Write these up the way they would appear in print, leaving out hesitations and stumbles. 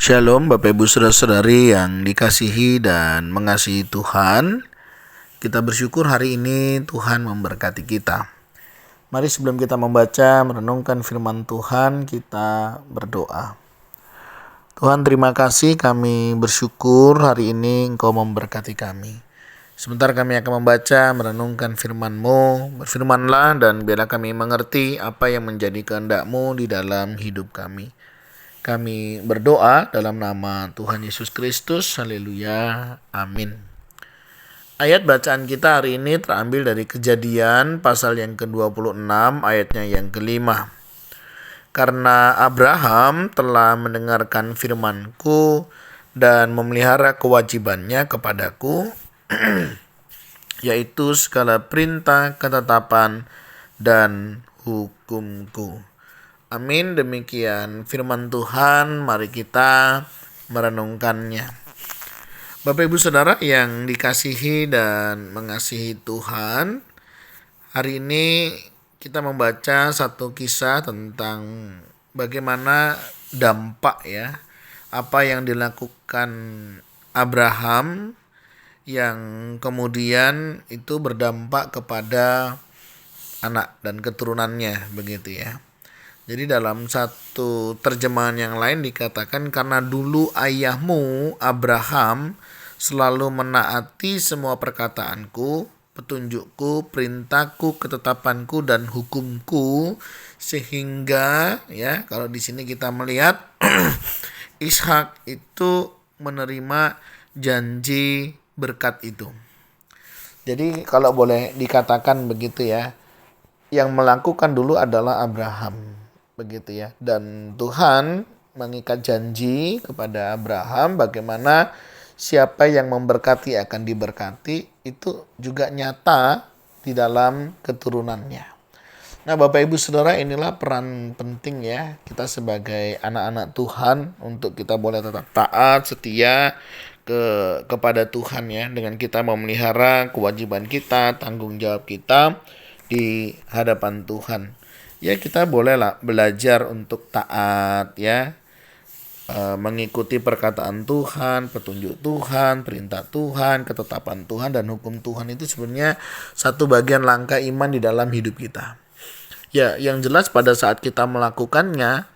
Shalom Bapak Ibu Saudara-saudari yang dikasihi dan mengasihi Tuhan. Kita bersyukur hari ini Tuhan memberkati kita. Mari sebelum kita membaca, merenungkan firman Tuhan, kita berdoa. Tuhan, terima kasih, kami bersyukur hari ini Engkau memberkati kami. Sebentar kami akan membaca, merenungkan firman-Mu. Berfirmanlah dan biarlah kami mengerti apa yang menjadi kehendak-Mu di dalam hidup kami. Kami berdoa dalam nama Tuhan Yesus Kristus. Haleluya. Amin. Ayat bacaan kita hari ini terambil dari Kejadian pasal yang ke-26 ayatnya yang ke-5. Karena Abraham telah mendengarkan firman-Ku dan memelihara kewajibannya kepadaku, yaitu segala perintah, ketetapan, dan hukum-Ku. Amin. Demikian firman Tuhan, mari kita merenungkannya. Bapak Ibu Saudara yang dikasihi dan mengasihi Tuhan, hari ini kita membaca satu kisah tentang bagaimana dampak apa yang dilakukan Abraham yang kemudian itu berdampak kepada anak dan keturunannya, begitu ya. Jadi dalam satu terjemahan yang lain dikatakan, karena dulu ayahmu Abraham selalu menaati semua perkataanku, petunjukku, perintahku, ketetapanku, dan hukumku, sehingga kalau di sini kita melihat Ishak itu menerima janji berkat itu. Jadi kalau boleh dikatakan begitu ya, yang melakukan dulu adalah Abraham. Begitu ya. Dan Tuhan mengikat janji kepada Abraham bagaimana siapa yang memberkati akan diberkati, itu juga nyata di dalam keturunannya. Nah, Bapak Ibu Saudara, inilah peran penting ya kita sebagai anak-anak Tuhan untuk kita boleh tetap taat, setia kepada Tuhan ya, dengan kita memelihara kewajiban kita, tanggung jawab kita di hadapan Tuhan. Ya, kita bolehlah belajar untuk taat ya, mengikuti perkataan Tuhan, petunjuk Tuhan, perintah Tuhan, ketetapan Tuhan, dan hukum Tuhan. Itu sebenarnya satu bagian langkah iman di dalam hidup kita. Ya, yang jelas pada saat kita melakukannya,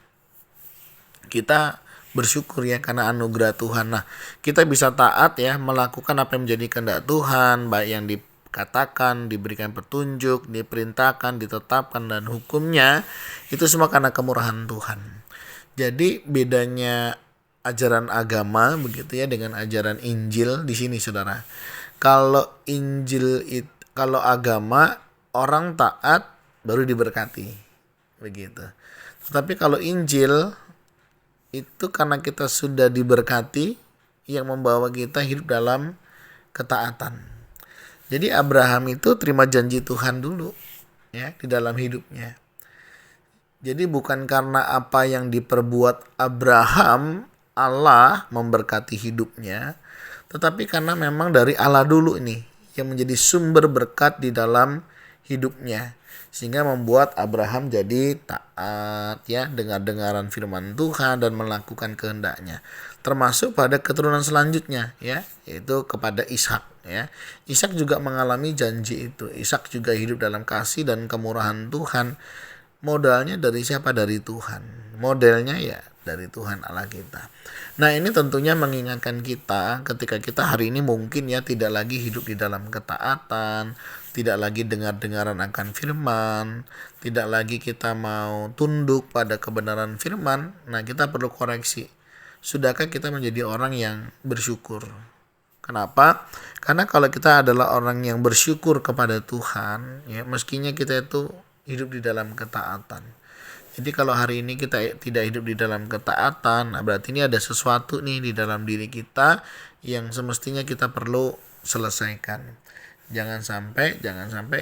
kita bersyukur ya karena anugerah Tuhan. Nah, kita bisa taat ya, melakukan apa yang menjadi kehendak Tuhan, baik yang dikatakan, diberikan petunjuk, diperintahkan, ditetapkan, dan hukumnya, itu semua karena kemurahan Tuhan. Jadi bedanya ajaran agama begitu ya dengan ajaran Injil di sini, Saudara. Kalau kalau agama orang taat baru diberkati. Begitu. Tetapi kalau Injil itu karena kita sudah diberkati, yang membawa kita hidup dalam ketaatan. Jadi Abraham itu terima janji Tuhan dulu ya di dalam hidupnya. Jadi bukan karena apa yang diperbuat Abraham Allah memberkati hidupnya, tetapi karena memang dari Allah dulu nih yang menjadi sumber berkat di dalam hidupnya, sehingga membuat Abraham jadi taat ya, dengar-dengaran firman Tuhan dan melakukan kehendaknya, termasuk pada keturunan selanjutnya ya, yaitu kepada Ishak ya. Ishak juga mengalami janji itu. Ishak juga hidup dalam kasih dan kemurahan Tuhan. Modalnya dari siapa? Dari Tuhan. Modelnya ya dari Tuhan Allah kita. Nah, ini tentunya mengingatkan kita ketika kita hari ini mungkin ya tidak lagi hidup di dalam ketaatan, tidak lagi dengar-dengaran akan firman, tidak lagi kita mau tunduk pada kebenaran firman. Nah, kita perlu koreksi. Sudahkah kita menjadi orang yang bersyukur? Kenapa? Karena kalau kita adalah orang yang bersyukur kepada Tuhan, ya mestinya kita itu hidup di dalam ketaatan. Jadi kalau hari ini kita tidak hidup di dalam ketaatan, nah berarti ini ada sesuatu nih di dalam diri kita yang semestinya kita perlu selesaikan. Jangan sampai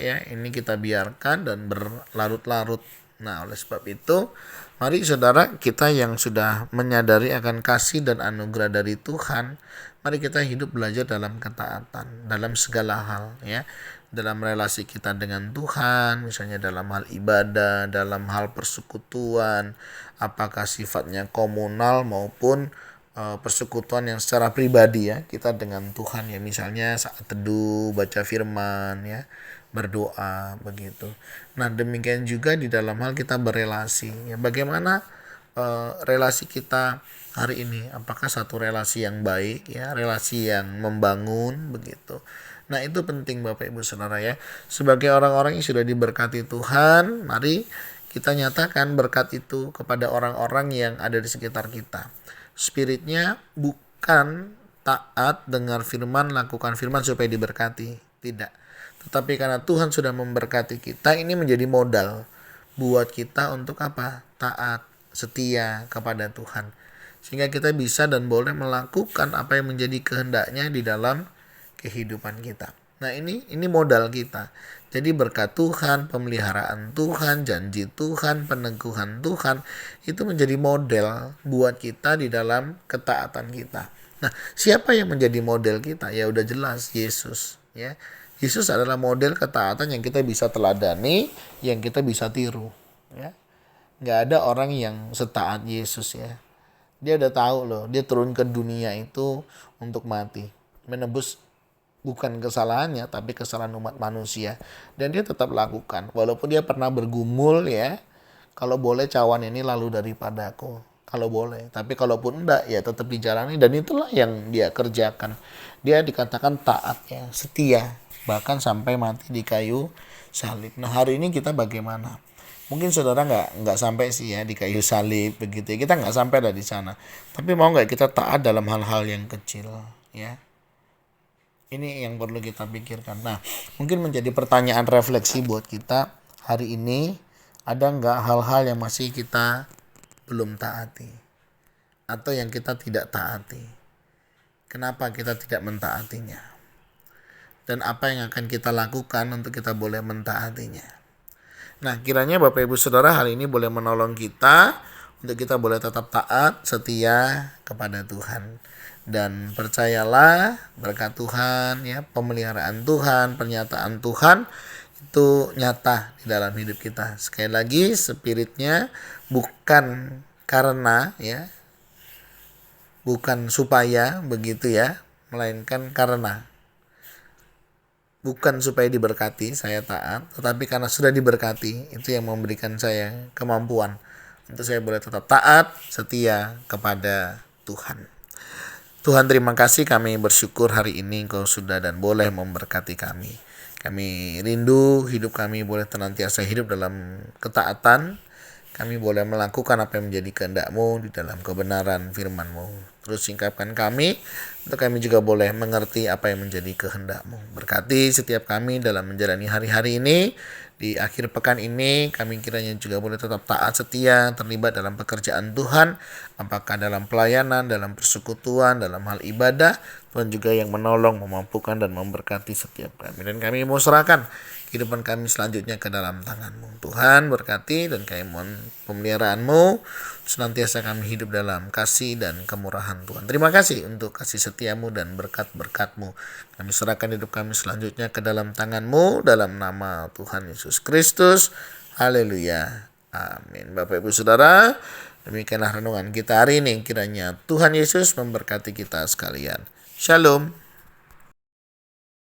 ya ini kita biarkan dan berlarut-larut. Nah, oleh sebab itu, mari saudara kita yang sudah menyadari akan kasih dan anugerah dari Tuhan, mari kita hidup belajar dalam ketaatan, dalam segala hal ya. Dalam relasi kita dengan Tuhan, misalnya dalam hal ibadah, dalam hal persekutuan, apakah sifatnya komunal maupun persekutuan yang secara pribadi ya, kita dengan Tuhan ya, misalnya saat teduh, baca firman ya, berdoa begitu. Nah, demikian juga di dalam hal kita berelasi ya, bagaimana relasi kita hari ini, apakah satu relasi yang baik ya, relasi yang membangun begitu. Nah, itu penting Bapak Ibu Saudara ya. Sebagai orang-orang yang sudah diberkati Tuhan, mari kita nyatakan berkat itu kepada orang-orang yang ada di sekitar kita. Spiritnya bukan taat, dengar firman, lakukan firman supaya diberkati. Tidak. Tetapi karena Tuhan sudah memberkati kita, ini menjadi modal buat kita untuk apa? Taat, setia kepada Tuhan. Sehingga kita bisa dan boleh melakukan apa yang menjadi kehendaknya di dalam kehidupan kita. Nah, ini modal kita. Jadi berkat Tuhan, pemeliharaan Tuhan, janji Tuhan, peneguhan Tuhan itu menjadi model buat kita di dalam ketaatan kita. Nah, siapa yang menjadi model kita? Ya udah jelas, Yesus ya. Yesus adalah model ketaatan yang kita bisa teladani, yang kita bisa tiru ya. Nggak ada orang yang setaat Yesus ya. Dia udah tahu loh, dia turun ke dunia itu untuk mati, menebus bukan kesalahannya tapi kesalahan umat manusia, dan dia tetap lakukan walaupun dia pernah bergumul ya, kalau boleh cawan ini lalu daripadaku, kalau boleh, tapi kalaupun enggak ya tetap dijalani, dan itulah yang dia kerjakan. Dia dikatakan taat ya, setia bahkan sampai mati di kayu salib. Nah, hari ini kita bagaimana? Mungkin saudara nggak sampai sih ya di kayu salib begitu ya, kita nggak sampai di sana, tapi mau nggak kita taat dalam hal-hal yang kecil ya. Ini yang perlu kita pikirkan. Nah, mungkin menjadi pertanyaan refleksi buat kita hari ini, ada nggak hal-hal yang masih kita belum taati? Atau yang kita tidak taati? Kenapa kita tidak mentaatinya? Dan apa yang akan kita lakukan untuk kita boleh mentaatinya? Nah, kiranya Bapak Ibu Saudara hari ini boleh menolong kita untuk kita boleh tetap taat, setia kepada Tuhan. Dan percayalah berkat Tuhan ya, pemeliharaan Tuhan, pernyataan Tuhan itu nyata di dalam hidup kita. Sekali lagi, spiritnya bukan karena ya, bukan supaya begitu ya, melainkan karena. Bukan supaya diberkati saya taat, tetapi karena sudah diberkati, itu yang memberikan saya kemampuan untuk saya boleh tetap taat, setia kepada Tuhan. Tuhan, terima kasih, kami bersyukur hari ini Engkau sudah dan boleh memberkati kami. Kami rindu hidup kami boleh senantiasa hidup dalam ketaatan. Kami boleh melakukan apa yang menjadi kehendak-Mu di dalam kebenaran firman-Mu. Terus singkapkan kami, untuk kami juga boleh mengerti apa yang menjadi kehendak-Mu. Berkati setiap kami dalam menjalani hari-hari ini. Di akhir pekan ini kami kiranya juga boleh tetap taat, setia, terlibat dalam pekerjaan Tuhan, apakah dalam pelayanan, dalam persekutuan, dalam hal ibadah. Tuhan juga yang menolong, memampukan dan memberkati setiap kami. Dan kami mau serahkan kehidupan kami selanjutnya ke dalam tangan-Mu. Tuhan berkati, dan kami mohon pemeliharaan-Mu, senantiasa kami hidup dalam kasih dan kemurahan Tuhan. Terima kasih untuk kasih setia-Mu dan berkat-berkat-Mu. Kami serahkan hidup kami selanjutnya ke dalam tangan-Mu, dalam nama Tuhan Yesus Kristus. Haleluya. Amin. Bapak Ibu Saudara, demikianlah renungan kita hari ini. Kiranya Tuhan Yesus memberkati kita sekalian. Shalom.